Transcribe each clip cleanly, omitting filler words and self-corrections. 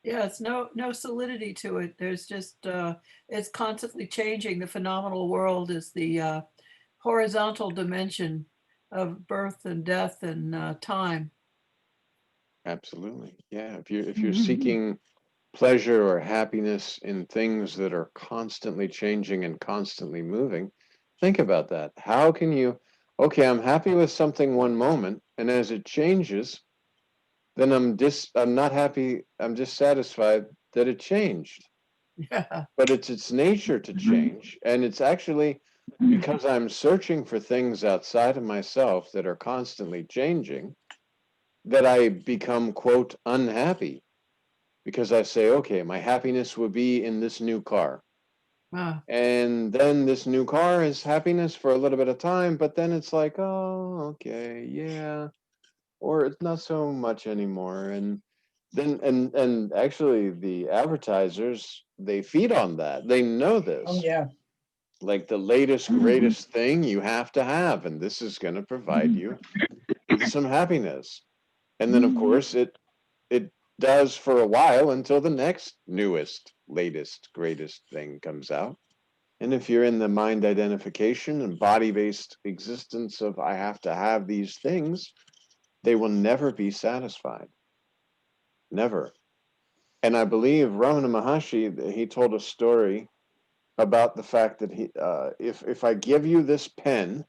Yeah, it's no solidity to it. There's just it's constantly changing. The phenomenal world is the horizontal dimension of birth and death and time. Absolutely. Yeah. If you're seeking pleasure or happiness in things that are constantly changing and constantly moving, think about that. How can you, okay, I'm happy with something one moment, and as it changes, then I'm not happy, I'm dissatisfied that it changed. Yeah. But it's its nature to change, and it's actually because I'm searching for things outside of myself that are constantly changing that I become, quote, unhappy, because I say, okay, my happiness will be in this new car. Ah, And then this new car is happiness for a little bit of time, but then it's like, oh, okay, yeah, or it's not so much anymore. And then, and actually, the advertisers, they feed on that. They know Oh this. yeah. Like the latest, greatest thing you have to have, and this is going to provide you with some happiness. And then, of course, it does for a while until the next newest, latest, greatest thing comes out. And if you're in the mind identification and body based existence of I have to have these things, they will never be satisfied. Never. And I believe Ramana Maharshi, he told a story about the fact that if I give you this pen,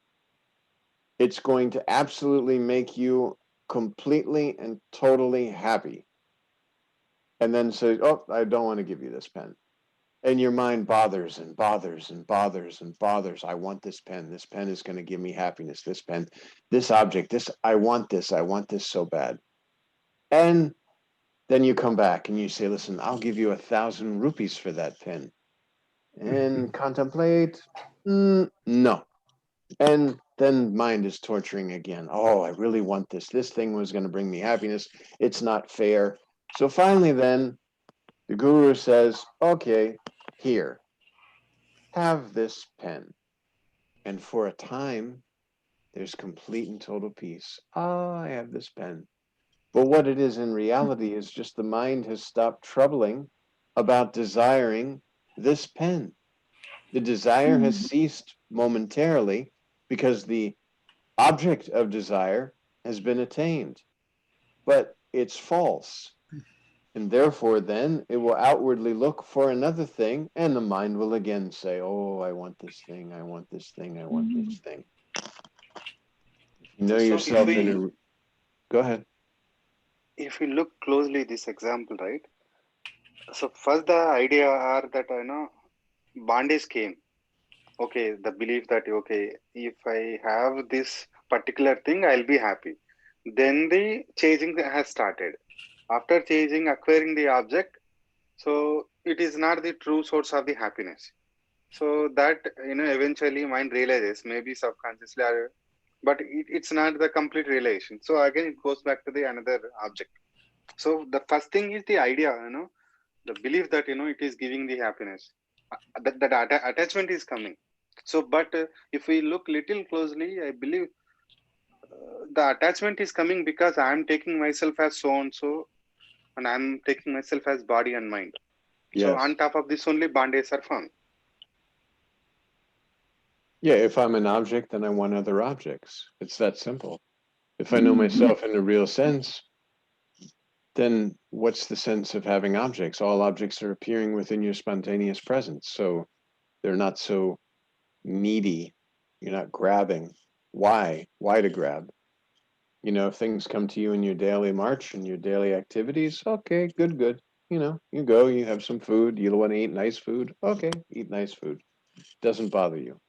it's going to absolutely make you completely and totally happy. And then say, oh, I don't want to give you this pen. And your mind bothers and bothers and bothers and bothers. I want this pen. This pen is going to give me happiness. This pen, this object, this, I want this. I want this so bad. And then you come back and you say, listen, I'll give you 1,000 rupees for that pen. And contemplate, no. And then mind is torturing again. Oh, I really want this. This thing was going to bring me happiness. It's not fair. So finally, then the guru says, okay, here, have this pen. And for a time, there's complete and total peace. Ah, I have this pen. But what it is in reality is just the mind has stopped troubling about desiring this pen. The desire has ceased momentarily because the object of desire has been attained, but it's false. And therefore, then it will outwardly look for another thing, and the mind will again say, oh, I want this thing, I want this thing, I want this thing. If you know So yourself in a, go ahead. if we look closely this example, right? So first the idea are that bondage came. Okay, the belief that okay, if I have this particular thing, I'll be happy. Then the chasing has started. After chasing, acquiring the object, so it is not the true source of the happiness. So that eventually mind realizes, maybe subconsciously, but it's not the complete realization. So again, it goes back to the another object. So the first thing is the idea, the belief that it is giving the happiness. That attachment is coming. So, but if we look little closely, I believe the attachment is coming because I am taking myself as so and so, and I'm taking myself as body and mind. So on Yes. top of this, only bandages are found. Yeah, if I'm an object, then I want other objects. It's that simple. If I know myself in the real sense, then what's the sense of having objects? All objects are appearing within your spontaneous presence. So they're not so needy. You're not grabbing. Why? Why to grab? You know, if things come to you in your daily march and your daily activities, okay, good, good. You know, you go, you have some food, you want to eat nice food, okay, eat nice food. Doesn't bother you.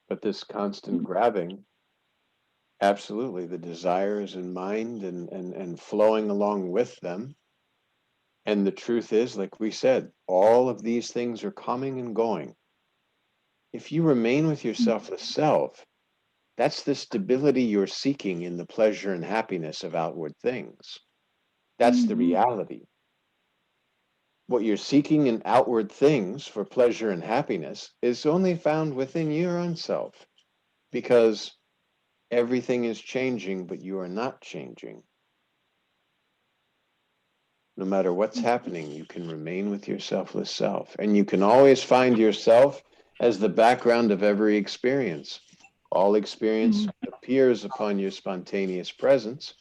But this constant grabbing, absolutely, the desires in mind and flowing along with them. And the truth is, like we said, all of these things are coming and going. If you remain with yourself, the self, that's the stability you're seeking in the pleasure and happiness of outward things. That's the reality. What you're seeking in outward things for pleasure and happiness is only found within your own self because everything is changing, but you are not changing. No matter what's happening, you can remain with your selfless self. And you can always find yourself as the background of every experience. All experience appears upon your spontaneous presence.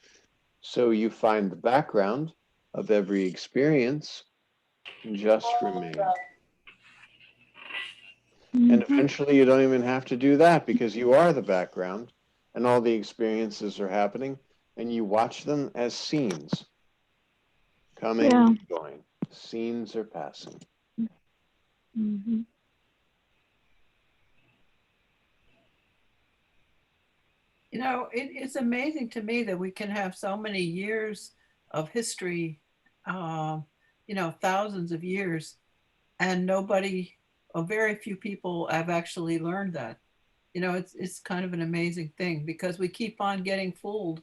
So you find the background of every experience and just remain. And eventually you don't even have to do that because you are the background and all the experiences are happening and you watch them as scenes coming and going. Scenes are passing. You know, it's amazing to me that we can have so many years of history, you know, thousands of years, and nobody, or very few people have actually learned that. You know, it's kind of an amazing thing because we keep on getting fooled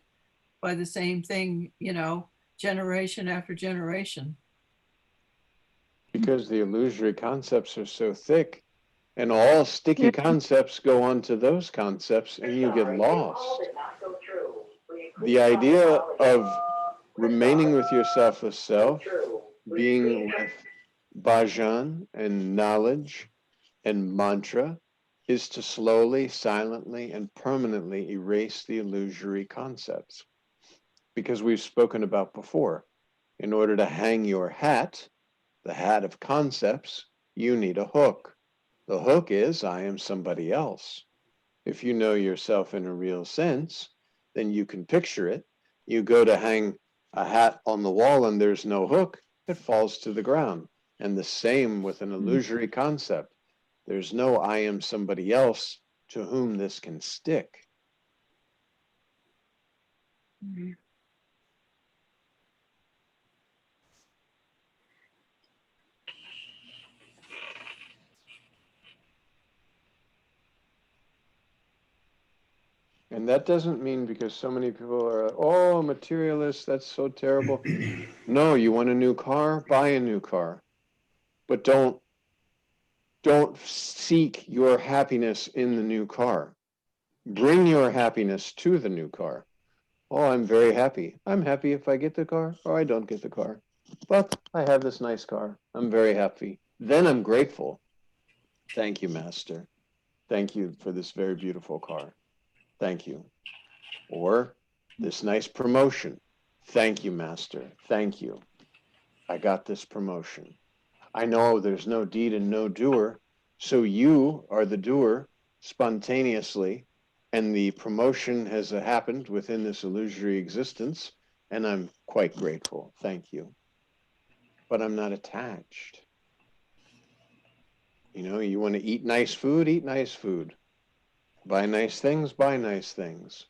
by the same thing, you know, generation after generation. Because the illusory concepts are so thick and all sticky concepts go onto those concepts and you get lost. The idea of remaining with your selfless self, being with bhajan and knowledge and mantra, is to slowly, silently, and permanently erase the illusory concepts. Because we've spoken about before, in order to hang your hat, the hat of concepts, you need a hook. The hook is, I am somebody else. If you know yourself in a real sense, then you can picture it. You go to hang a hat on the wall and there's no hook, it falls to the ground. And the same with an illusory concept. There's no I am somebody else to whom this can stick. And that doesn't mean because so many people are, oh, materialists, that's so terrible. No, you want a new car? Buy a new car. But don't seek your happiness in the new car. Bring your happiness to the new car. Oh, I'm very happy. I'm happy if I get the car or I don't get the car. But I have this nice car. I'm very happy. Then I'm grateful. Thank you, Master. Thank you for this very beautiful car. Thank you. Or this nice promotion. Thank you, Master. Thank you. I got this promotion. I know there's no deed and no doer, so you are the doer spontaneously, and the promotion has happened within this illusory existence, and I'm quite grateful. Thank you. But I'm not attached. You know, you want to eat nice food, eat nice food. Buy nice things, buy nice things.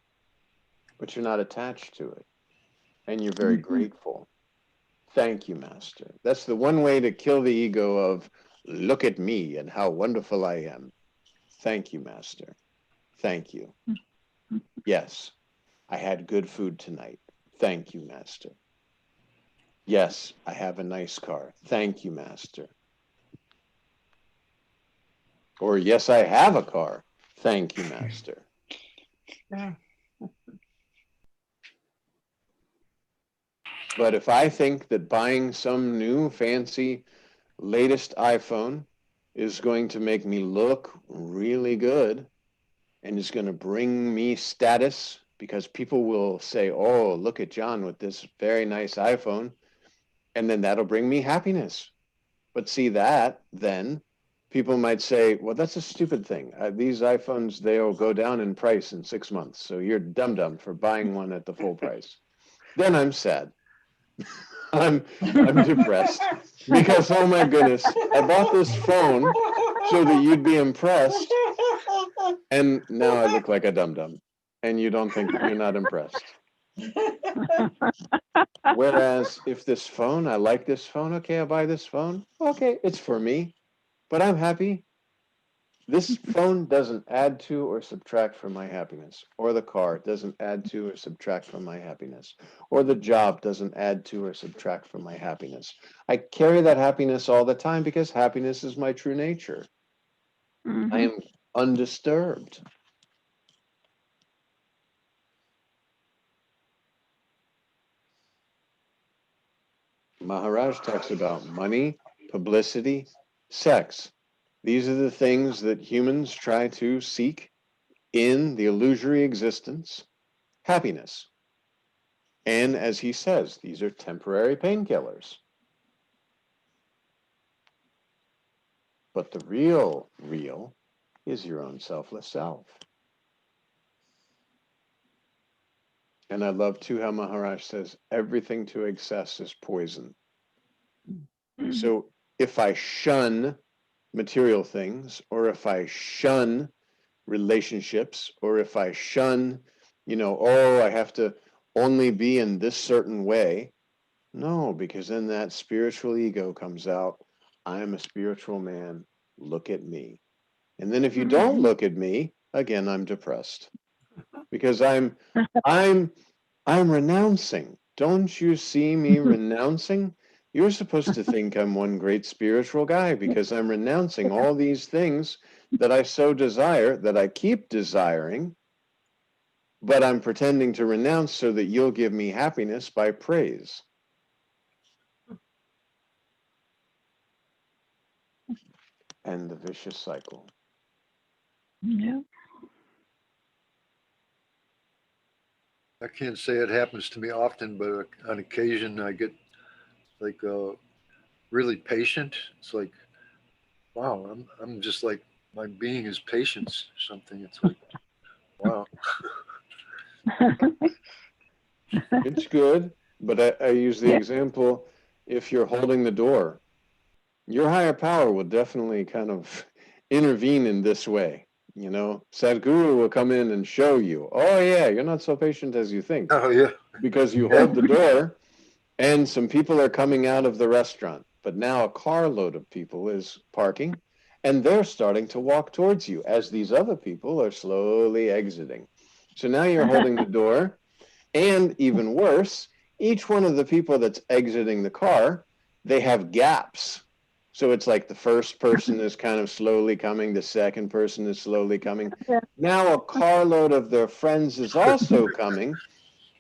But you're not attached to it, and you're very grateful. Thank you, Master. That's the one way to kill the ego of, look at me and how wonderful I am. Thank you, Master. Thank you. Yes, I had good food tonight. Thank you, Master. Yes, I have a nice car. Thank you, Master. Or yes, I have a car. Thank you, Master. Yeah. But if I think that buying some new fancy latest iPhone is going to make me look really good and is going to bring me status because people will say, oh, look at John with this very nice iPhone. And then that'll bring me happiness. But see that, then people might say, well, that's a stupid thing. These iPhones, they'll go down in price in 6 months. So you're dumb for buying one at the full price. Then I'm sad. I'm depressed because, oh my goodness, I bought this phone so that you'd be impressed, and now I look like a dum-dum, and you don't think, you're not impressed. Whereas if this phone, I like this phone, okay, I'll buy this phone. Okay, it's for me, but I'm happy. This phone doesn't add to or subtract from my happiness, or the car doesn't add to or subtract from my happiness, or the job doesn't add to or subtract from my happiness. I carry that happiness all the time because happiness is my true nature. I am undisturbed. Maharaj talks about money, publicity, sex. These are the things that humans try to seek in the illusory existence, happiness. And as he says, these are temporary painkillers. But the real is your own selfless self. And I love too how Maharaj says everything to excess is poison. So if I shun material things, or if I shun relationships, or if I shun, oh, I have to only be in this certain way. No, because then that spiritual ego comes out. I am a spiritual man. Look at me. And then if you don't look at me, again, I'm depressed because I'm renouncing. Don't you see me renouncing? You're supposed to think I'm one great spiritual guy because I'm renouncing all these things that I so desire, that I keep desiring, but I'm pretending to renounce so that you'll give me happiness by praise. And the vicious cycle. Yeah. I can't say it happens to me often, but on occasion I get like really patient. It's like, wow, I'm just like my being is patience or something. It's like, wow. It's good, but I use the example, if you're holding the door, your higher power will definitely kind of intervene in this way. Sadguru will come in and show you, oh yeah, you're not so patient as you think, Oh yeah. because you hold the door and some people are coming out of the restaurant, but now a carload of people is parking and they're starting to walk towards you as these other people are slowly exiting. So now you're holding the door, and even worse, each one of the people that's exiting the car, they have gaps. So it's like the first person is kind of slowly coming, the second person is slowly coming. Now a carload of their friends is also coming,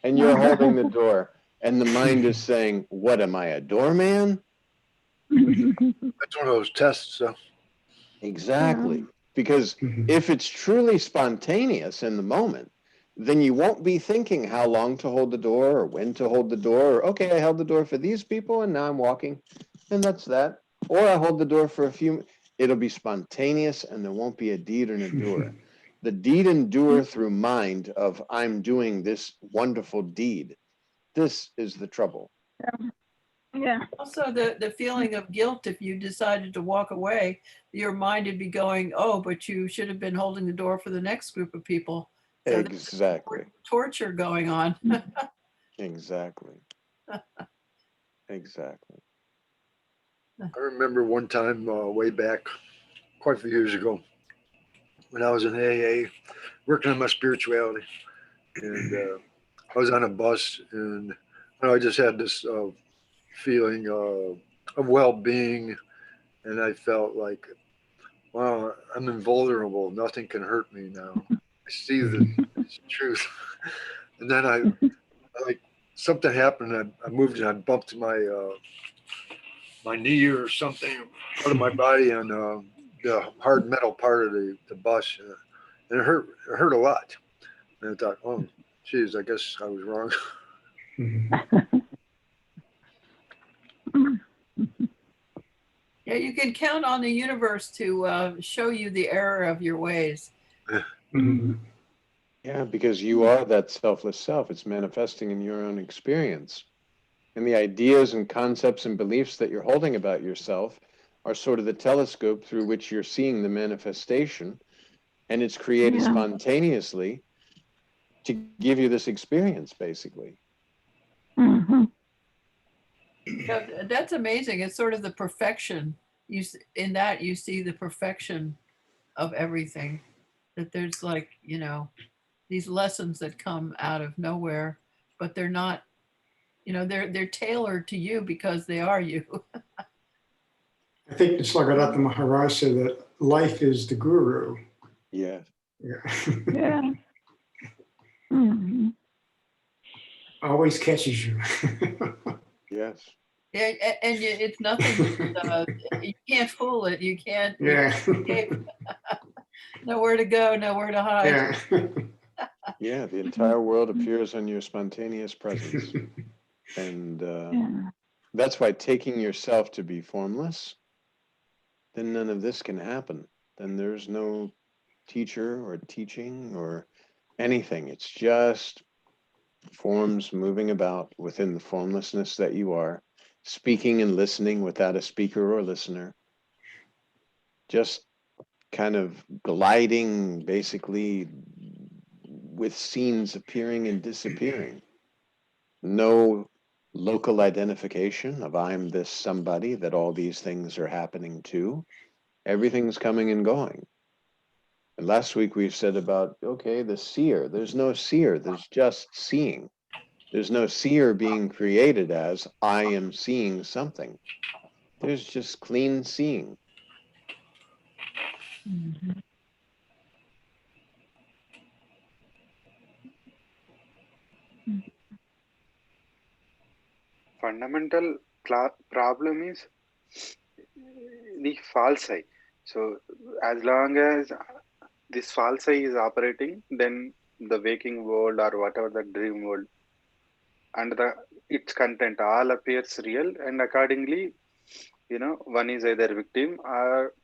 and you're holding the door. And the mind is saying, what am I, a doorman? That's one of those tests. So. Exactly. Because if it's truly spontaneous in the moment, then you won't be thinking how long to hold the door or when to hold the door. Or, okay, I held the door for these people and now I'm walking, and that's that. Or I hold the door for a few. It'll be spontaneous and there won't be a deed and a doer. The deed and doer through mind of I'm doing this wonderful deed. This is the trouble. Yeah. Also, the feeling of guilt if you decided to walk away, your mind would be going, oh, but you should have been holding the door for the next group of people. So Exactly. Torture going on. Exactly. Exactly. I remember one time way back, quite a few years ago, when I was in AA, working on my spirituality, and I was on a bus, and I just had this feeling of well-being, and I felt like, wow, I'm invulnerable. Nothing can hurt me now. I see the truth. And then I like something happened. I moved and I bumped my knee or something out of my body on the hard metal part of the bus, and it hurt a lot. And I thought, oh, geez, I guess I was wrong. Yeah, you can count on the universe to show you the error of your ways. Yeah, because you are that selfless self. It's manifesting in your own experience. And the ideas and concepts and beliefs that you're holding about yourself are sort of the telescope through which you're seeing the manifestation. And it's created spontaneously to give you this experience, basically. Yeah, that's amazing. It's sort of the perfection. In that you see the perfection of everything. That there's like, these lessons that come out of nowhere, but they're not, they're tailored to you because they are you. I think it's like Radha Maharaj said that life is the guru. Yeah. Yeah. Always catches you. Yes. It's nothing. You can't fool it. You can't. Yeah. Escape. Nowhere to go. Nowhere to hide. Yeah. Yeah, the entire world appears on your spontaneous presence. And Yeah. that's why taking yourself to be formless, then none of this can happen. Then there's no teacher or teaching or anything. It's just forms moving about within the formlessness that you are, speaking and listening without a speaker or listener, just kind of gliding basically with scenes appearing and disappearing. No local identification of I'm this somebody that all these things are happening to. Everything's coming and going. And last week we said about, okay, the seer. There's no seer, there's just seeing. There's no seer being created as I am seeing something. There's just clean seeing. Mhm. Fundamental problem is the false I. So as long as this false I is operating, then the waking world or whatever the dream world and the its content all appears real, and accordingly, one is either victim or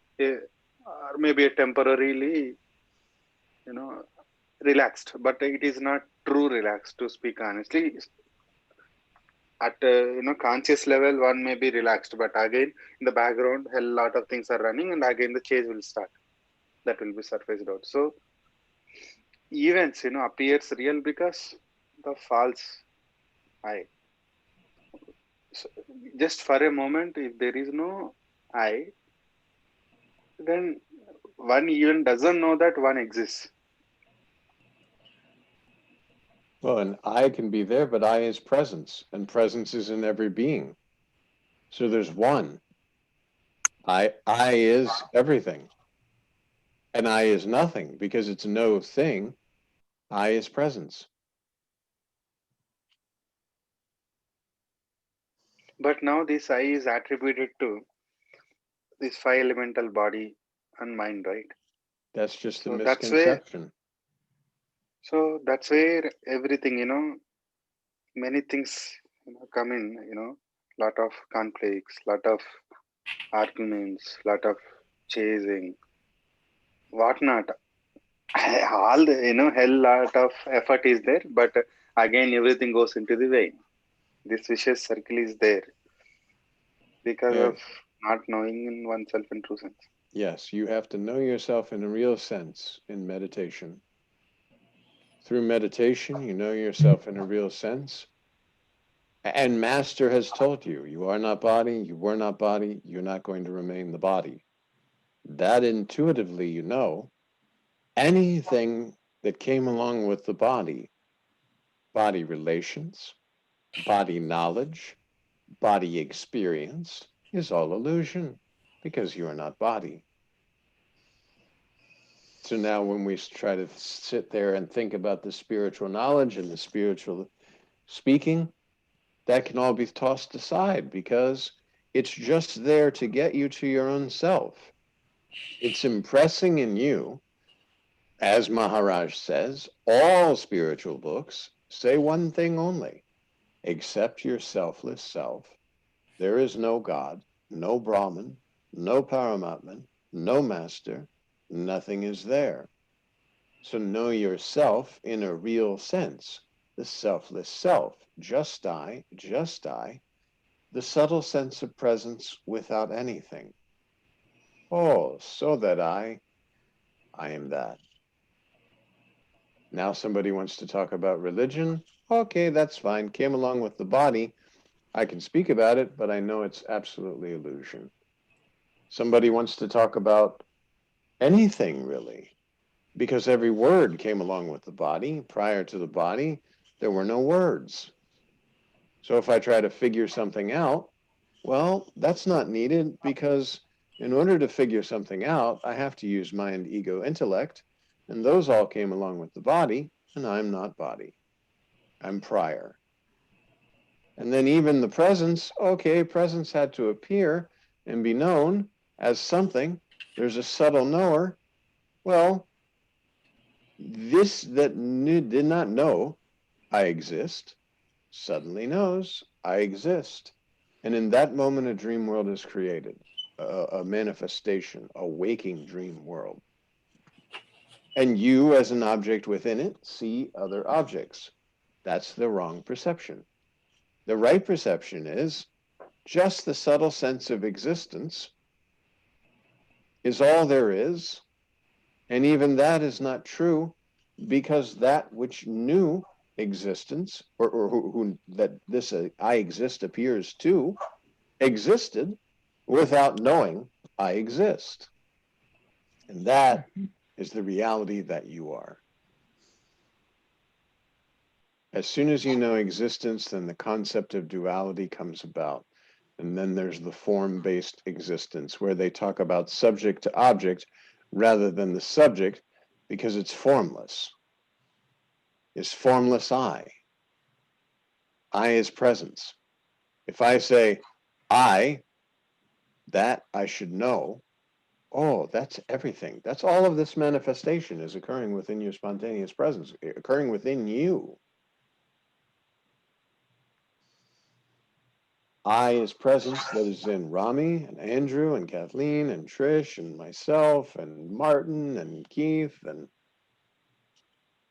maybe a temporarily, you know, relaxed, but it is not true relaxed. To speak honestly, at conscious level, one may be relaxed, but again in the background, a lot of things are running, and again the chase will start. That will be surfaced out. So events, appears real because the false I. So just for a moment, if there is no I, then one even doesn't know that one exists. Well, and I can be there, but I is presence, and presence is in every being. So there's one. I is everything. And I is nothing because it's no thing. I is presence. But now this I is attributed to this five elemental body and mind, right? That's just the So that's where misconception. everything, many things come in, lot of conflicts, lot of arguments, lot of chasing, whatnot. All the, hell lot of effort is there, but again everything goes into the vein. This vicious circle is there because Yeah. of not knowing in oneself in true sense. Yes, you have to know yourself in a real sense in meditation. Through meditation, you know yourself in a real sense. And Master has told you, you are not body, you were not body, you're not going to remain the body. That intuitively you know. Anything that came along with the body relations, body knowledge, body experience, is all illusion because you are not body. So now when we try to sit there and think about the spiritual knowledge and the spiritual speaking, that can all be tossed aside because it's just there to get you to your own self. It's impressing in you, as Maharaj says, all spiritual books say one thing only: accept your selfless self. There is no God, no Brahman, no Paramatman, no master, nothing is there. So know yourself in a real sense, the selfless self, just I, the subtle sense of presence without anything. Oh, so that I am that. Now somebody wants to talk about religion. Okay, that's fine. Came along with the body. I can speak about it, but I know it's absolutely illusion. Somebody wants to talk about anything really, because every word came along with the body. Prior to the body, there were no words. So if I try to figure something out, well, that's not needed because in order to figure something out, I have to use mind, ego, intellect, and those all came along with the body, and I'm not body. I'm prior. And then even the presence, okay, presence had to appear and be known as something. There's a subtle knower. Well, this that did not know I exist suddenly knows I exist. And in that moment, a dream world is created, a manifestation, a waking dream world. And you, as an object within it, see other objects. That's the wrong perception. The right perception is just the subtle sense of existence is all there is. And even that is not true, because that which knew existence, or who that this I exist appears to, existed without knowing I exist. And that is the reality that you are. As soon as you know existence, then the concept of duality comes about. And then there's the form-based existence, where they talk about subject to object rather than the subject, because it's formless. It's formless I. I is presence. If I say, I, that I should know, oh, that's everything. That's all of this manifestation is occurring within your spontaneous presence, occurring within you. I is presence that is in Rami and Andrew and Kathleen and Trish and myself and Martin and Keith, and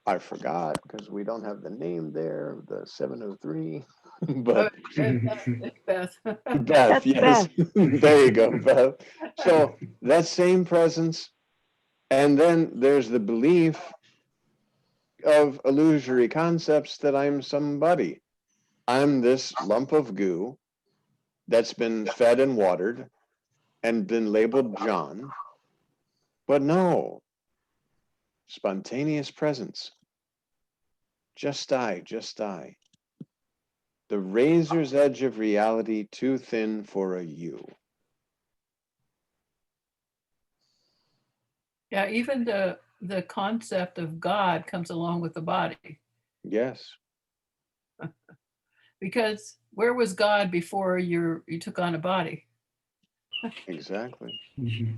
I forgot because we don't have the name there, the 703, but It's Beth. Beth, That's yes. There you go, Beth. So that same presence, and then there's the belief of illusory concepts that I'm somebody. I'm this lump of goo that's been fed and watered and been labeled John. But no, spontaneous presence. Just I, just I. The razor's edge of reality too thin for a you. Yeah, even the concept of God comes along with the body, Yes, because where was God before you took on a body? exactly. Mhm.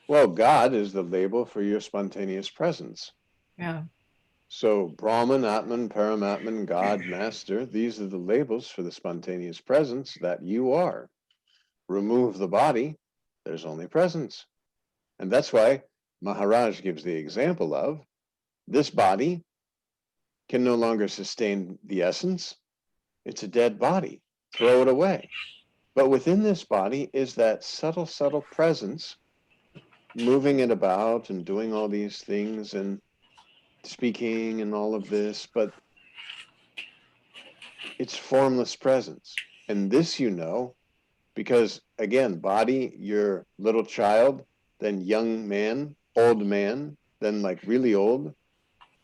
Well, God is the label for your spontaneous presence. Yeah. So Brahman, Atman, Paramatman, God, Master, these are the labels for the spontaneous presence that you are. Remove the body, there's only presence. And that's why Maharaj gives the example of this body can no longer sustain the essence. It's a dead body. Throw it away. But within this body is that subtle, subtle presence moving it about and doing all these things and speaking and all of this, but it's formless presence. And this you know, because again, body, you're little child, then young man, then like really old,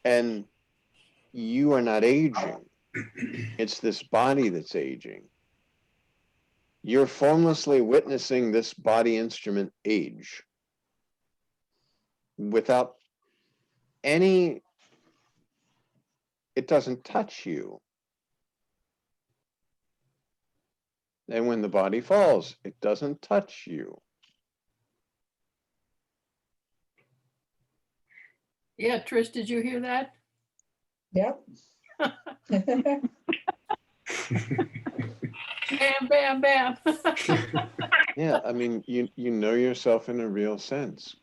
and you are not aging. It's this body that's aging. You're formlessly witnessing this body instrument age without any, it doesn't touch you. And when the body falls, it doesn't touch you. Yeah, Trish, did you hear that? Yep. Bam, bam, bam. Yeah, I mean, you know yourself in a real sense.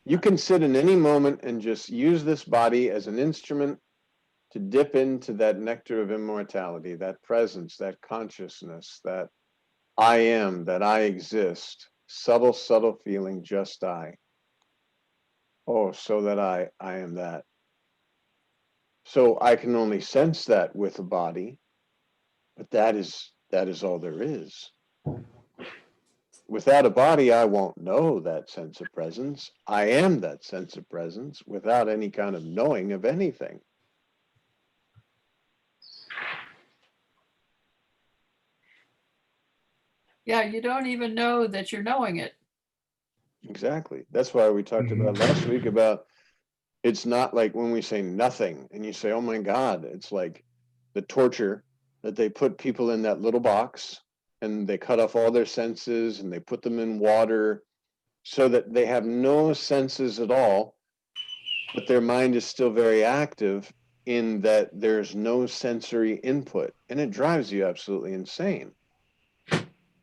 You can sit in any moment and just use this body as an instrument to dip into that nectar of immortality, that presence, that consciousness, that I am, that I exist, subtle, subtle feeling, just I. Oh, so that I am that. So I can only sense that with a body, but that is all there is. Without a body, I won't know that sense of presence. I am that sense of presence without any kind of knowing of anything. Yeah, you don't even know that you're knowing it. Exactly. That's why we talked about last week about it's not like when we say nothing and you say, oh my God, it's like the torture that they put people in that little box and they cut off all their senses and they put them in water so that they have no senses at all, but their mind is still very active in that there's no sensory input, and it drives you absolutely insane.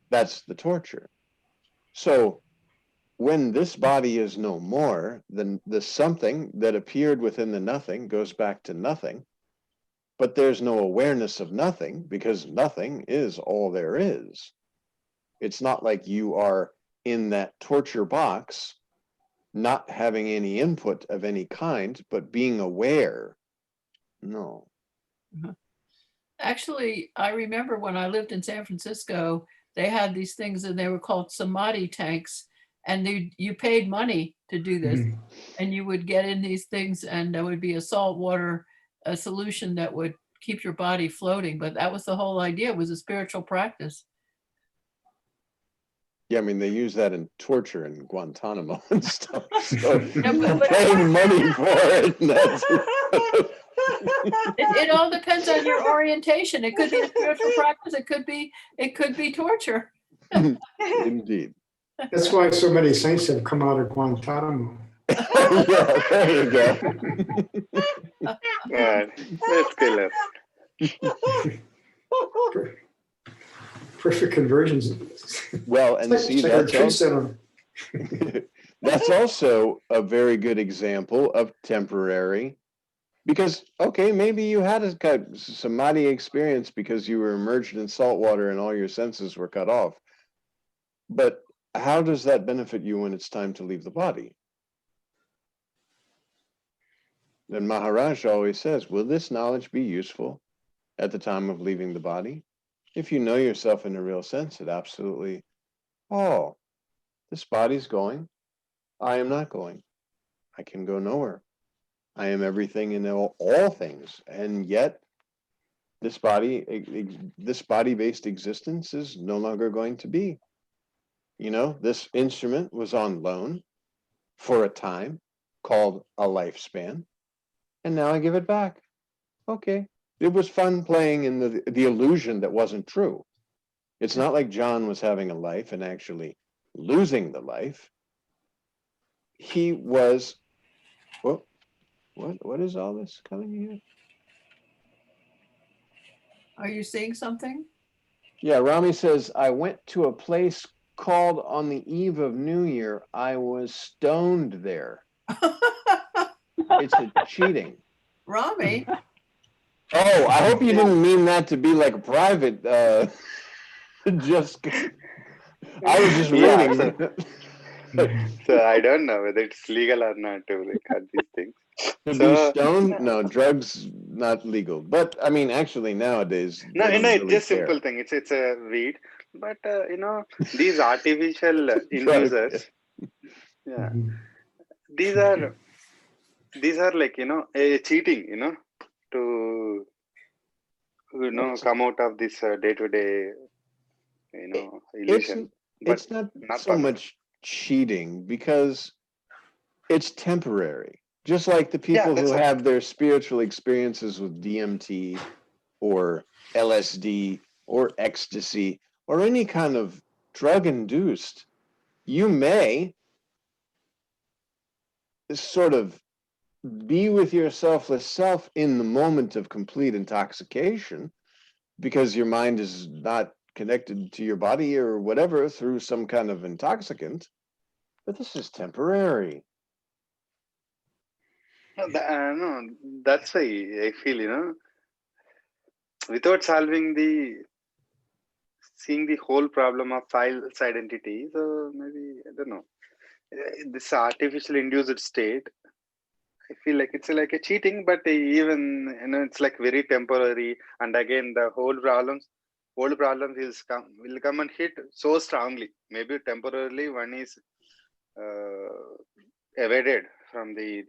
That's the torture. So when this body is no more, then the something that appeared within the nothing goes back to nothing, but there's no awareness of nothing because nothing is all there is. It's not like you are in that torture box, not having any input of any kind, but being aware. No. Actually, I remember when I lived in San Francisco, they had these things and they were called samadhi tanks. And you paid money to do this. And you would get in these things and there would be a salt water solution that would keep your body floating. But that was the whole idea, was a spiritual practice. Yeah, I mean, they use that in torture in Guantanamo and stuff. So Yeah, you're paying money for it. And that's it all depends on your orientation. It could be a spiritual practice. It could be torture. Indeed. That's why so many saints have come out of Guantanamo. Yeah, there you go. Let's kill us. Perfect conversions. Well, and It's see, like our that's tree also, center. that's also a very good example of temporary, because, okay, maybe you had a samadhi experience because you were immersed in salt water and all your senses were cut off. But how does that benefit you when it's time to leave the body? And Maharaj always says, will this knowledge be useful at the time of leaving the body? If you know yourself in a real sense, it absolutely, oh, this body's going. I am not going. I can go nowhere. I am everything in all things. And yet, this body-based existence is no longer going to be. You know, this instrument was on loan for a time called a lifespan, and now I give it back. Okay. It was fun playing in the illusion that wasn't true. It's not like John was having a life and actually losing the life. He was, what is all this coming here? Are you seeing something? Yeah, Rami says, I went to a place called on the eve of New Year. I was stoned there. It's a cheating. Rami. Oh, I hope you didn't mean that to be like a private, just, I was just Yeah, reading. So I don't know whether it's legal or not to record these things. To So be stoned? No, drugs not legal. But I mean, actually nowadays no, they don't it's really just care. simple thing. It's a weed, but these artificial inducers, yeah, these are like a cheating, to come out of this day-to-day illusion. But It's not not so possible. much cheating because it's temporary. Just like the Yeah, people who that's right. have their spiritual experiences with DMT or LSD or ecstasy or any kind of drug induced, you may sort of be with your selfless self in the moment of complete intoxication because your mind is not connected to your body or whatever through some kind of intoxicant, but this is temporary. No, that's why I feel, without seeing the whole problem of false identity. So maybe, I don't know, this artificial induced state, I feel like it's like a cheating, but even it's like very temporary. And again, the whole problems will come and hit so strongly. Maybe temporarily one is evaded from the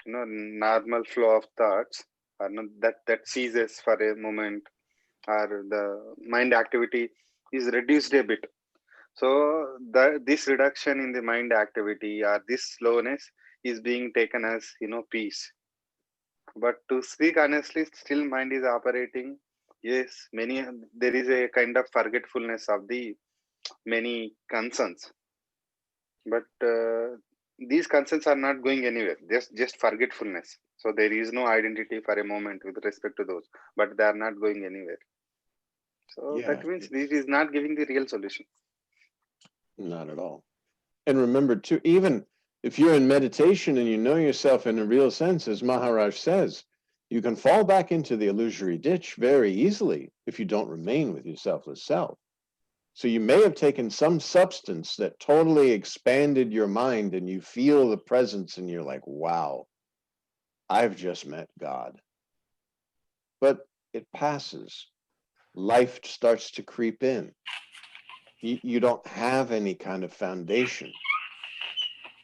normal flow of thoughts, or that ceases for a moment, or the mind activity is reduced a bit. So this reduction in the mind activity or this slowness is being taken as peace. But to speak honestly, still mind is operating Yes, there is a kind of forgetfulness of the many concerns, but these concerns are not going anywhere. Just forgetfulness. So there is no identity for a moment with respect to those, but they are not going anywhere. So Yeah, that means this is not giving the real solution. not at all. And remember too, even if you're in meditation and you know yourself in a real sense, as Maharaj says, you can fall back into the illusory ditch very easily if you don't remain with your selfless self. So you may have taken some substance that totally expanded your mind and you feel the presence and you're like, wow, I've just met God. But it passes. Life starts to creep in. You don't have any kind of foundation.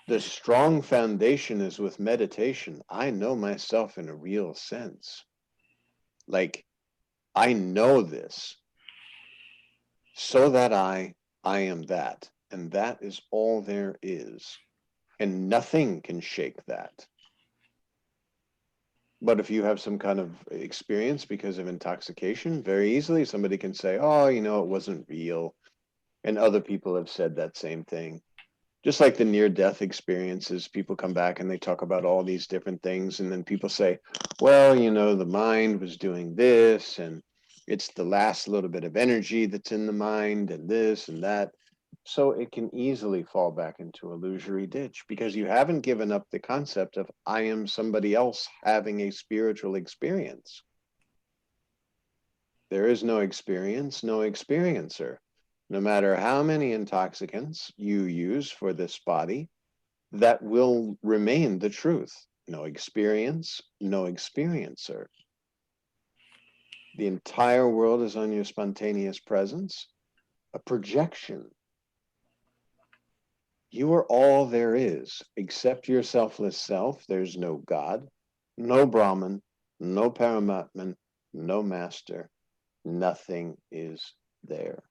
The strong foundation is with meditation. I know myself in a real sense. Like, I know this so that I am that. And that is all there is. And nothing can shake that. But if you have some kind of experience because of intoxication, very easily somebody can say, oh, you know, it wasn't real. And other people have said that same thing. Just like the near-death experiences, people come back and they talk about all these different things. And then people say, well, you know, the mind was doing this, and it's the last little bit of energy that's in the mind, and this and that. So it can easily fall back into illusory ditch because you haven't given up the concept of I am somebody else having a spiritual experience. There is no experience, no experiencer. No matter how many intoxicants you use for this body, that will remain the truth. No experience, no experiencer. The entire world is on your spontaneous presence, a projection. You are all there is. Except your selfless self, there's no God, no Brahman, no Paramatman, no Master. Nothing is there.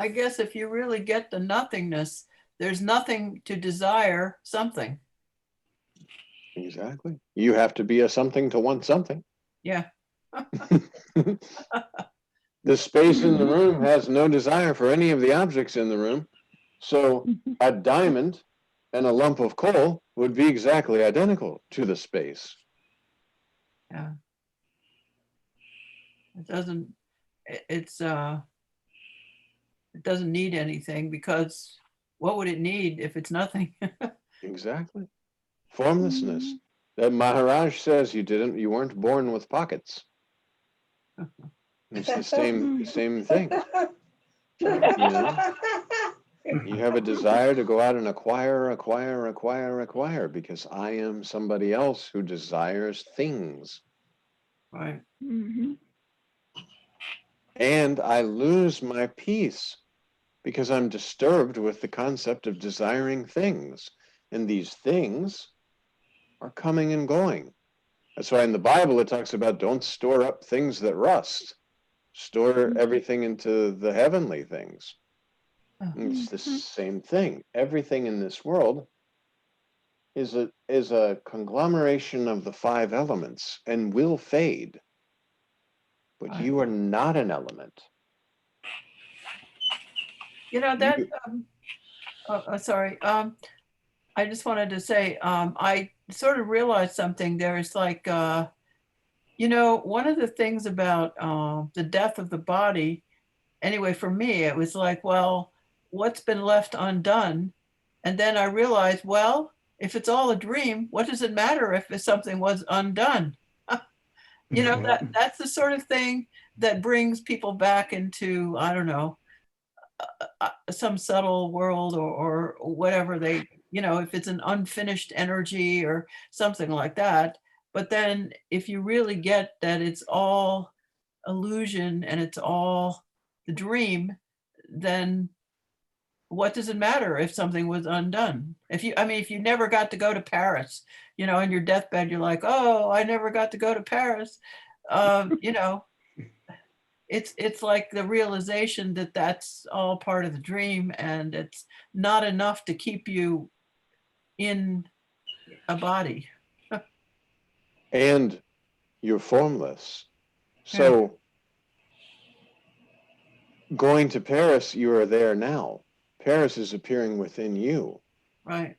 I guess if you really get the nothingness, there's nothing to desire something. Exactly. You have to be a something to want something. Yeah. The space in the room has no desire for any of the objects in the room. So a diamond and a lump of coal would be exactly identical to the space. Yeah. It doesn't, it doesn't need anything, because what would it need if it's nothing? Exactly. Formlessness. That Maharaj says you weren't born with pockets. It's the same thing. You know, you have a desire to go out and acquire because I am somebody else who desires things. Right. And I lose my peace because I'm disturbed with the concept of desiring things. And these things are coming and going. That's why in the Bible it talks about don't store up things that rust. Store everything into the heavenly things. And it's the same thing. Everything in this world is a conglomeration of the 5 elements and will fade. But Right. you are not an element. You know that, sorry. I just wanted to say, I sort of realized something. There's like, you know, one of the things about the death of the body, anyway, for me, it was like, well, what's been left undone? And then I realized, well, if it's all a dream, what does it matter if something was undone? You know, that's the sort of thing that brings people back into, I don't know, some subtle world, or whatever they, you know, if it's an unfinished energy or something like that. But then if you really get that it's all illusion and it's all the dream, then what does it matter if something was undone? If you, I mean, if you never got to go to Paris, you know, in your deathbed, you're like, oh, I never got to go to Paris. You know, it's like the realization that that's all part of the dream, and it's not enough to keep you in a body. And you're formless. Yeah. So going to Paris, you are there now. Paris is appearing within you. Right.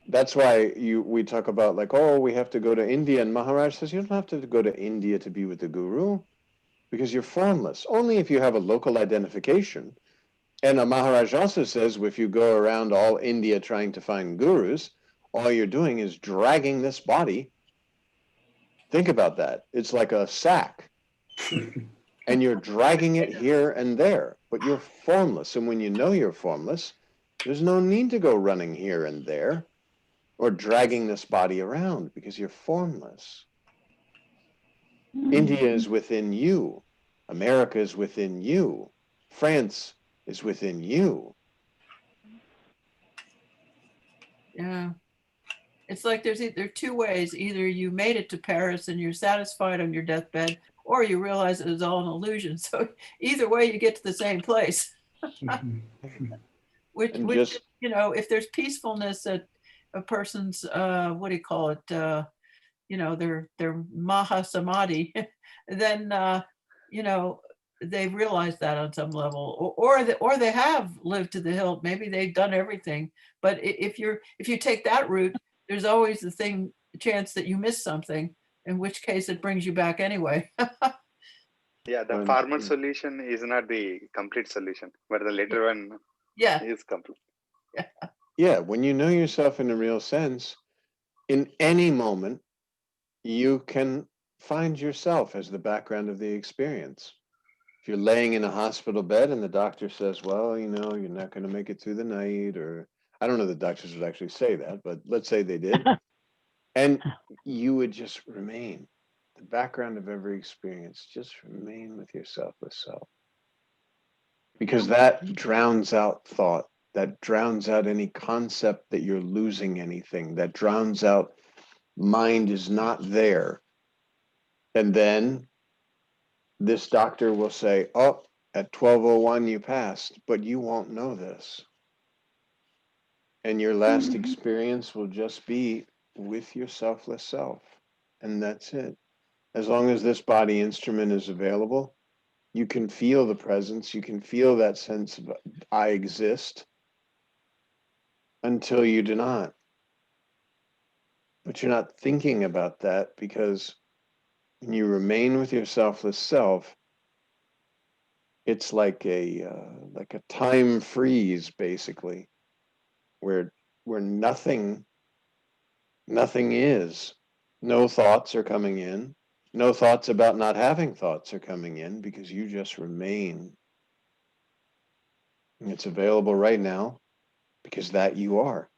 That's why we talk about like, oh, we have to go to India. And Maharaj says, you don't have to go to India to be with the guru, because you're formless. Only if you have a local identification. And Maharaj also says, if you go around all India trying to find gurus, all you're doing is dragging this body. Think about that. It's like a sack. And you're dragging it here and there, but you're formless. And when you know you're formless, there's no need to go running here and there or dragging this body around, because you're formless. India is within you. America is within you. France is within you. Yeah. It's like there's either two ways. Either you made it to Paris and you're satisfied on your deathbed, or you realize it was all an illusion. So either way, you get to the same place. Which Just, you know, if there's peacefulness at a person's, what do you call it? You know, their Maha Samadhi, then, you know, they've realized that on some level, or they have lived to the hilt. Maybe they've done everything. But if you take that route, there's always the chance that you miss something, in which case it brings you back anyway. Yeah, the Um, formal solution is not the complete solution, but the later one Yeah. is complete. yeah, when you know yourself in a real sense, in any moment, you can find yourself as the background of the experience. If you're laying in a hospital bed and the doctor says, well, you know, you're not going to make it through the night, or I don't know if the doctors would actually say that, but let's say they did. And you would just remain the background of every experience, just remain with your selfless self. Because that drowns out thought, that drowns out any concept that you're losing anything, that drowns out mind is not there. And then this doctor will say, oh, at 12:01 you passed, but you won't know this. And your last experience will just be with your selfless self. And that's it. As long as this body instrument is available, you can feel the presence, you can feel that sense of I exist until you do not. But you're not thinking about that, because when you remain with your selfless self, it's like a time freeze, basically, where nothing is. No thoughts are coming in. No thoughts about not having thoughts are coming in, because you just remain. And it's available right now because that you are.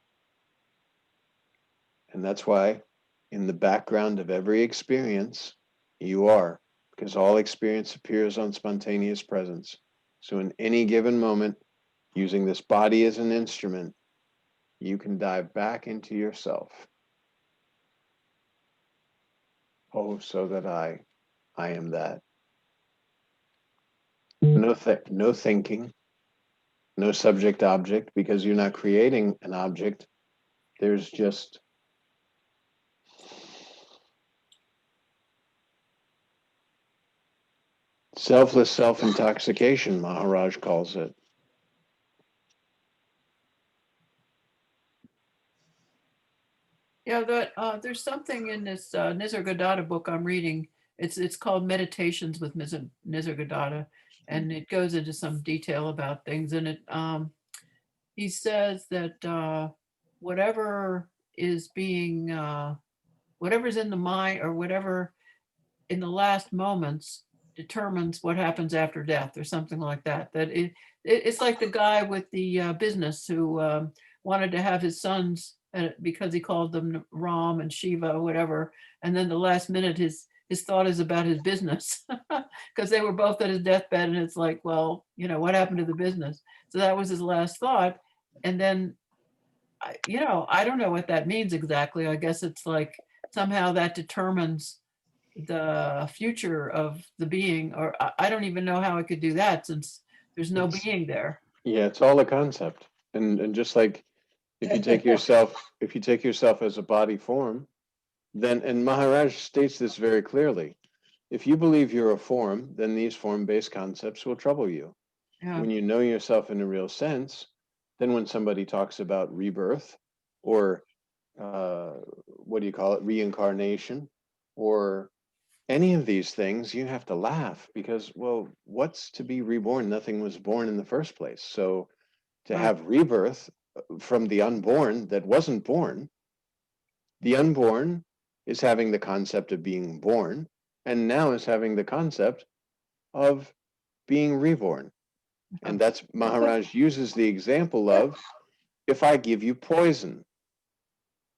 And that's why in the background of every experience, you are, because all experience appears on spontaneous presence. So in any given moment, using this body as an instrument, you can dive back into yourself. Oh, so that I am that. No thinking, no subject object, because you're not creating an object. There's just selfless self-intoxication, Maharaj calls it. Yeah, there's something in this Nisargadatta book I'm reading. It's called Meditations with Nisargadatta, and it goes into some detail about things. And he says that whatever is being, whatever's in the mind, or whatever in the last moments, determines what happens after death, or something like that. It's like the guy with the business who wanted to have his sons, because he called them Ram and Shiva or whatever, and then the last minute his thought is about his business, because they were both at his deathbed, and it's like, well, you know, what happened to the business? So that was his last thought. And then, I don't know what that means exactly. I guess it's like somehow that determines the future of the being, or I don't even know how I could do that since there's no It's- being there. Yeah, it's all a concept. And just like if you take yourself as a body form, then, and Maharaj states this very clearly, if you believe you're a form, then these form-based concepts will trouble you. Yeah. When you know yourself in a real sense, then when somebody talks about rebirth or what do you call it, reincarnation, or any of these things, you have to laugh because, well, what's to be reborn? Nothing was born in the first place. So to Right. have rebirth from the unborn that wasn't born, the unborn is having the concept of being born, and now is having the concept of being reborn. And that's Maharaj uses the example of, if I give you poison,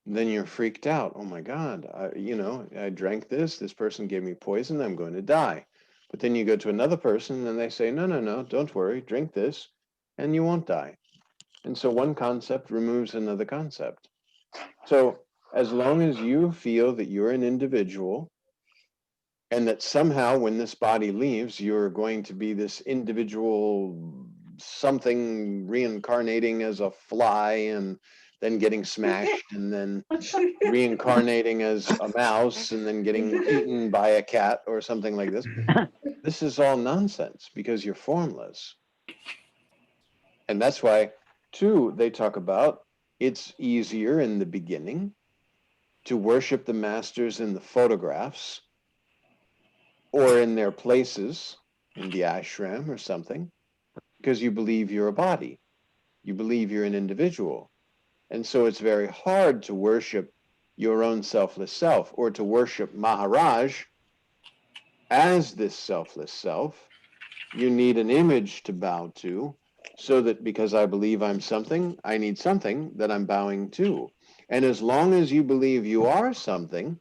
then you're freaked out. Oh my God, I drank this person gave me poison, I'm going to die. But then you go to another person and they say, no, no, no, don't worry, drink this and you won't die. And so one concept removes another concept. So as long as you feel that you're an individual and that somehow when this body leaves, you're going to be this individual something reincarnating as a fly and then getting smashed and then reincarnating as a mouse and then getting eaten by a cat or something like this. This is all nonsense because you're formless. And that's why, too, they talk about it's easier in the beginning to worship the masters in the photographs or in their places in the ashram or something because you believe you're a body. You believe you're an individual. And so it's very hard to worship your own selfless self or to worship Maharaj as this selfless self. You need an image to bow to, so that because I believe I'm something, I need something that I'm bowing to. And as long as you believe you are something,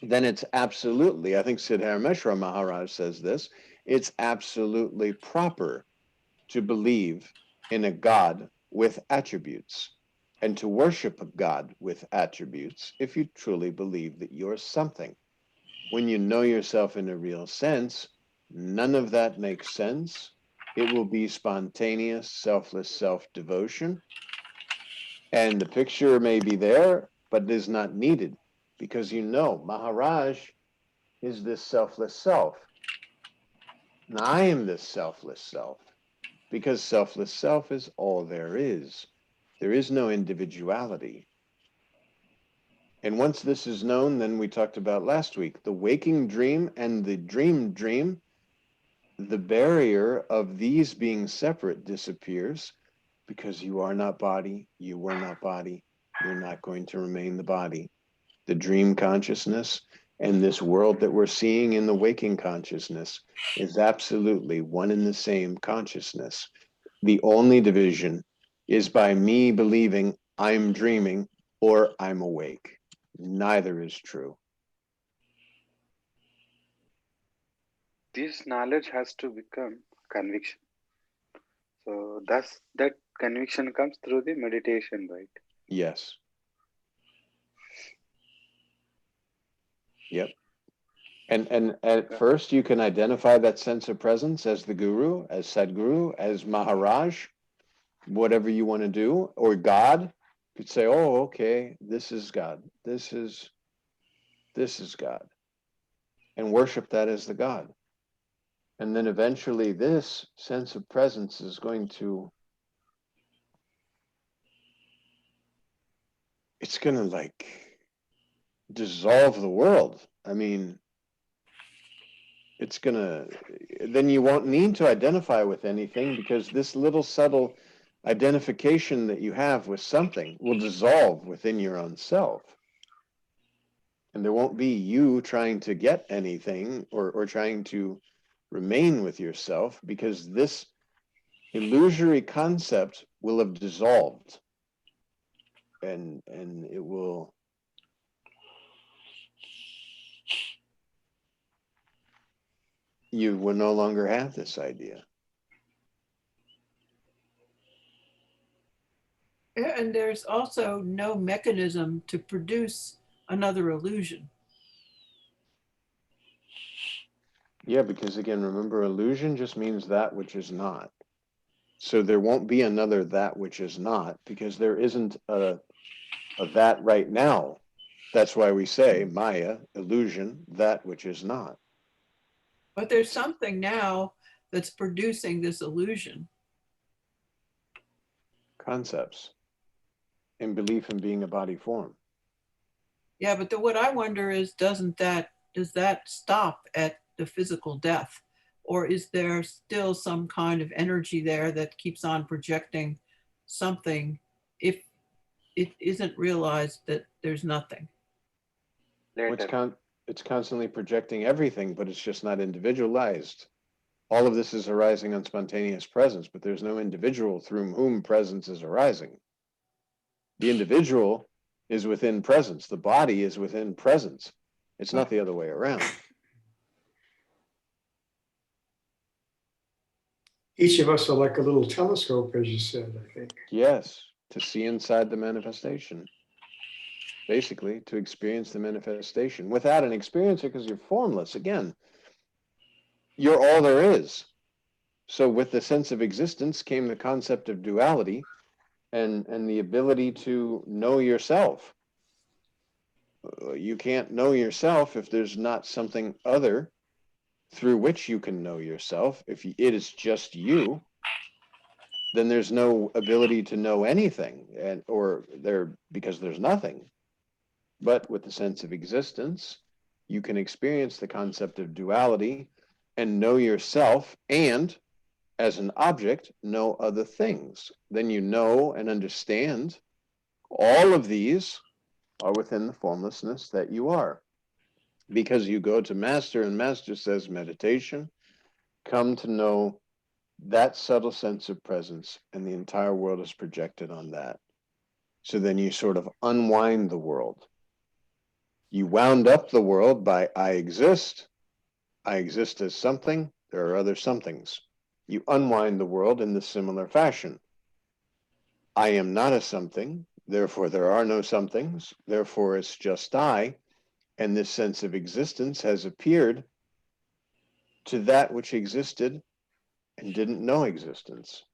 then it's absolutely, I think Siddhar Mishra Maharaj says this, it's absolutely proper to believe in a God with attributes and to worship a God with attributes if you truly believe that you're something. When you know yourself in a real sense, none of that makes sense. It will be spontaneous, selfless self-devotion. And the picture may be there, but it is not needed because you know Maharaj is this selfless self. And I am this selfless self because selfless self is all there is. There is no individuality. And once this is known, then we talked about last week, the waking dream and the dream, the barrier of these being separate disappears because you are not body, you were not body, you're not going to remain the body. The dream consciousness and this world that we're seeing in the waking consciousness is absolutely one and the same consciousness. The only division is by me believing I'm dreaming or I'm awake. Neither is true. This knowledge has to become conviction. So thus that conviction comes through the meditation, right? Yes. Yep. And at Yeah. first you can identify that sense of presence as the guru, as Sadguru, as Maharaj, whatever you want to do, or God. You could say, oh, okay, this is God. This is God. And worship that as the God. And then eventually this sense of presence is going to, it's going to like dissolve the world. I mean, it's going to, then you won't need to identify with anything because this little subtle identification that you have with something will dissolve within your own self. And there won't be you trying to get anything or trying to remain with yourself because this illusory concept will have dissolved and it will, you will no longer have this idea. when there's also no mechanism to produce another illusion. Yeah, because again, remember, illusion just means that which is not. So there won't be another that which is not, because there isn't a that right now. That's why we say Maya, illusion, that which is not. But there's something now that's producing this illusion. Concepts and belief in being a body form. Yeah, but what I wonder is, does that stop at the physical death? Or is there still some kind of energy there that keeps on projecting something if it isn't realized that there's nothing? Later. It's constantly projecting everything, but it's just not individualized. All of this is arising on spontaneous presence, but there's no individual through whom presence is arising. The individual is within presence. The body is within presence. It's not the other way around. Each of us are like a little telescope, as you said, I think. Yes, to see inside the manifestation. Basically, to experience the manifestation. Without an experiencer, because you're formless, again, you're all there is. So with the sense of existence came the concept of duality and the ability to know yourself. You can't know yourself if there's not something other through which you can know yourself. If it is just you, then there's no ability to know anything, because there's nothing. But with the sense of existence, you can experience the concept of duality and know yourself, and as an object, know other things. Then you know and understand all of these are within the formlessness that you are. Because you go to Master, and Master says, meditation, come to know that subtle sense of presence, and the entire world is projected on that. So then you sort of unwind the world. You wound up the world by I exist as something, there are other somethings. You unwind the world in the similar fashion. I am not a something, therefore there are no somethings, therefore it's just I, and this sense of existence has appeared to that which existed and didn't know existence.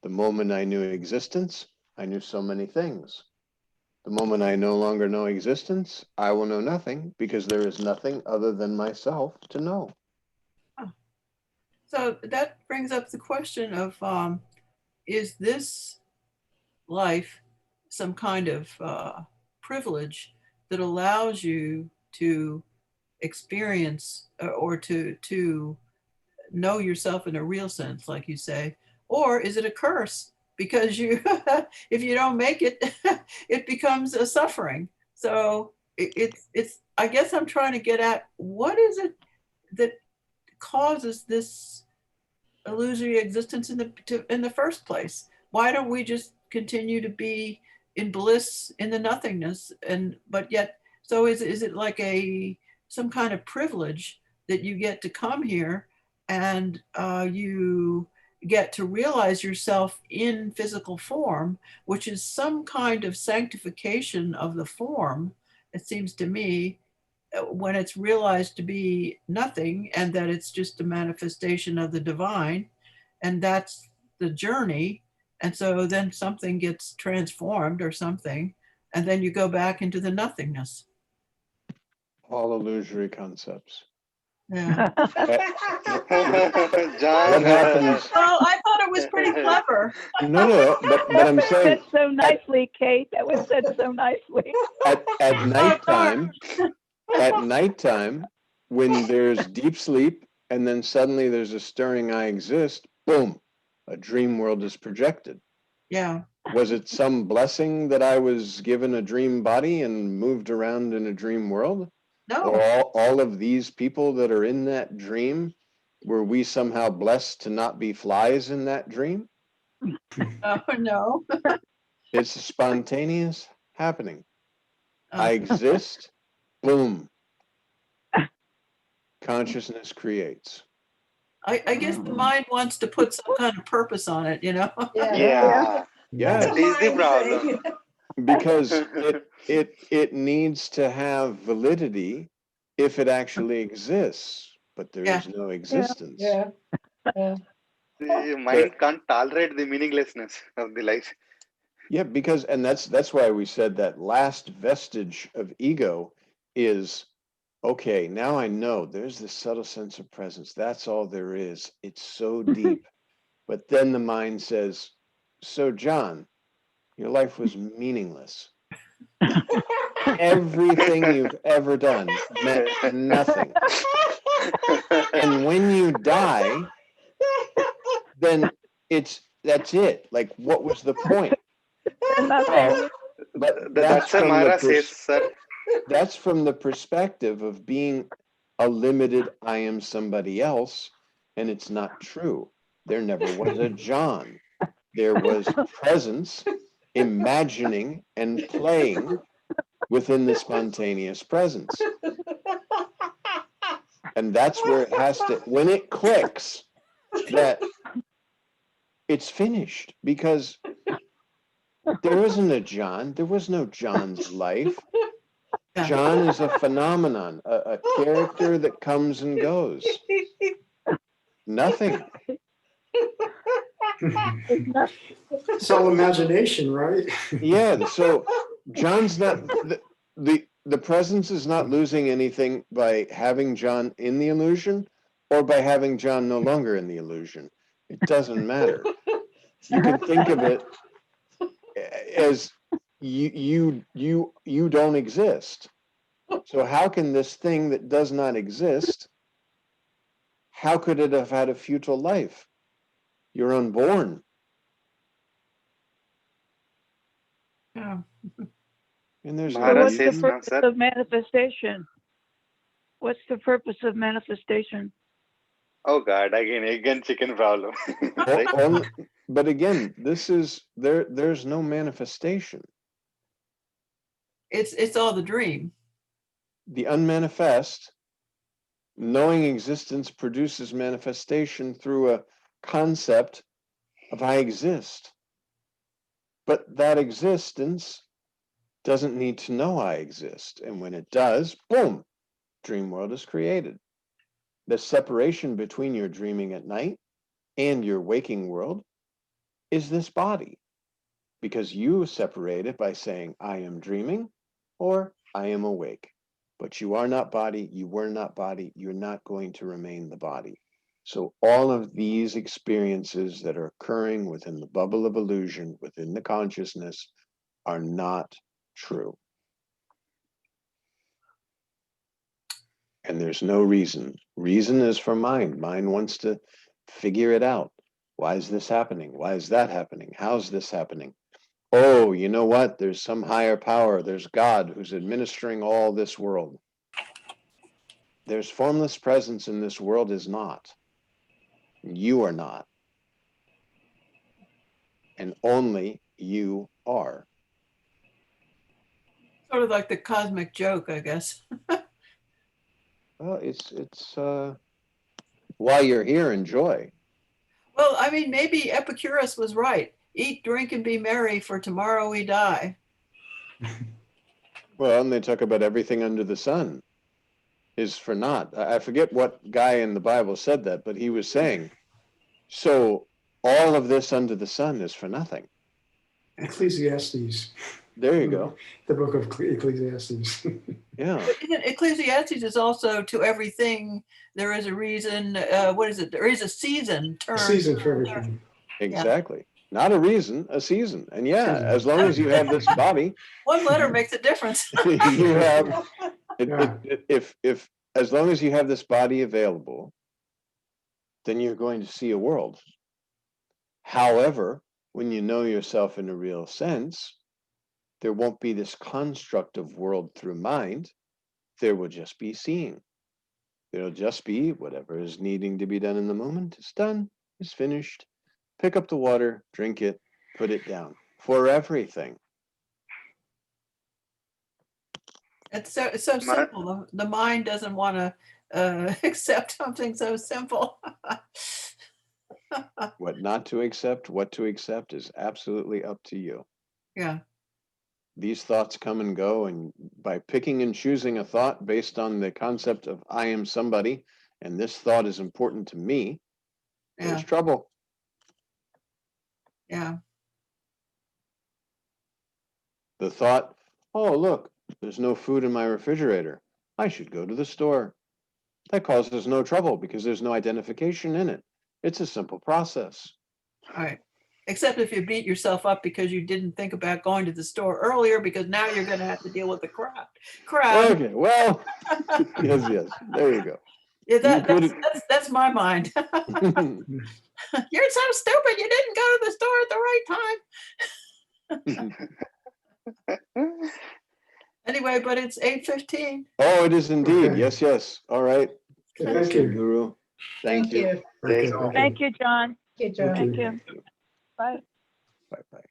The moment I knew existence, I knew so many things. The moment I no longer know existence, I will know nothing, because there is nothing other than myself to know. So that brings up the question of, is this life some kind of privilege that allows you to experience or to know yourself in a real sense, like you say, or is it a curse because you if you don't make it it becomes a suffering? So it's I guess I'm trying to get at, what is it that causes this illusory existence in the first place? Why don't we just continue to be in bliss in the nothingness? And but yet, so is it like some kind of privilege that you get to come here and you get to realize yourself in physical form, which is some kind of sanctification of the form, it seems to me, when it's realized to be nothing and that it's just a manifestation of the divine, and that's the journey. And so then something gets transformed or something, and then you go back into the nothingness. All illusory concepts. Yeah. John, What happens? Well, I thought it was pretty clever. No, but I'm That was saying said so nicely, Kate. That was said so nicely. at nighttime, when there's deep sleep, and then suddenly there's a stirring I exist, boom, a dream world is projected. Yeah. Was it some blessing that I was given a dream body and moved around in a dream world? Or No. all of these people that are in that dream, were we somehow blessed to not be flies in that dream? Oh, no. It's a spontaneous happening. I exist, boom. Consciousness creates. I guess the mind wants to put some kind of purpose on it, you know? Yeah. yeah. Yes, That is the Mind problem. thing. because it needs to have validity if it actually exists, but there Yeah. is no existence. Yeah. Yeah. The mind can't tolerate the meaninglessness of the life. Yeah, because and that's why we said that last vestige of ego is okay, now I know there's this subtle sense of presence. That's all there is. It's so deep. But then the mind says, so John, your life was meaningless. Everything you've ever done meant nothing. And when you die, then that's it. Like, what was the point? Well, but That's why Maharaj says, sir. that's from the perspective of being a limited I am somebody else, and it's not true. There never was a John. There was presence, imagining and playing within the spontaneous presence. And that's where it has to, when it clicks, that it's finished, because there isn't a John. There was no John's life. Yeah. John is a phenomenon, a character that comes and goes. Nothing. It's all imagination, right? Yeah. So John's not the presence is not losing anything by having John in the illusion or by having John no longer in the illusion. It doesn't matter. You can think of it as you don't exist. So how can this thing that does not exist, how could it have had a futile life? You're unborn. Yeah. And there's no So Maharaj what's the says, reason. no, purpose sir. of manifestation? What's the purpose of manifestation? Oh God, again, egg and chicken problem. Right? But again, this is there's no manifestation. It's all the dream. The unmanifest, knowing existence produces manifestation through a concept of I exist. But that existence doesn't need to know I exist. And when it does, boom, dream world is created. The separation between your dreaming at night and your waking world is this body, because you separate it by saying, I am dreaming or I am awake. But you are not body, you were not body, you're not going to remain the body. So all of these experiences that are occurring within the bubble of illusion, within the consciousness, are not true. And there's no reason. Reason is for mind. Mind wants to figure it out. Why is this happening? Why is that happening? How's this happening? Oh, you know what? There's some higher power. There's God who's administering all this world. There's formless presence in this world is not. You are not. And only you are. Sort of like the cosmic joke, I guess. Well, it's while you're here, enjoy. Well, I mean, maybe Epicurus was right. Eat, drink, and be merry, for tomorrow we die. Well, and they talk about everything under the sun is for naught. I forget what guy in the Bible said that, but he was saying, so all of this under the sun is for nothing. Ecclesiastes. There you go. The book of Ecclesiastes. Yeah. Ecclesiastes is also to everything there is a reason. What is it? There is a season. A season for everything. Exactly. Not a reason, a season. And yeah, Season. as long as you have this body, One letter makes a difference. you have Yeah. if as long as you have this body available, then you're going to see a world. However, when you know yourself in a real sense, there won't be this construct of world through mind. There will just be seeing. There'll just be whatever is needing to be done in the moment is done, is finished. Pick up the water, drink it, put it down for everything. It's so Maharaj, simple. The mind doesn't want to accept something so simple. What not to accept, what to accept is absolutely up to you. Yeah. These thoughts come and go, and by picking and choosing a thought based on the concept of I am somebody, and this thought is important to me, there's Yeah. trouble. Yeah. The thought, oh, look, there's no food in my refrigerator. I should go to the store. That causes no trouble because there's no identification in it. It's a simple process. All right. Except if you beat yourself up because you didn't think about going to the store earlier, because now you're going to have to deal with the crowd. Okay, well, yes, there you go. Yeah, You could. that's my mind. You're so stupid. You didn't go to the store at the right time. Anyway, but it's 8:15. Oh, it is indeed. Okay. Yes. All right. Okay, Thanks, thank you. Guru. Thank you. Okay, Thank Thank you, John. Thank Thank you. Bye. Bye.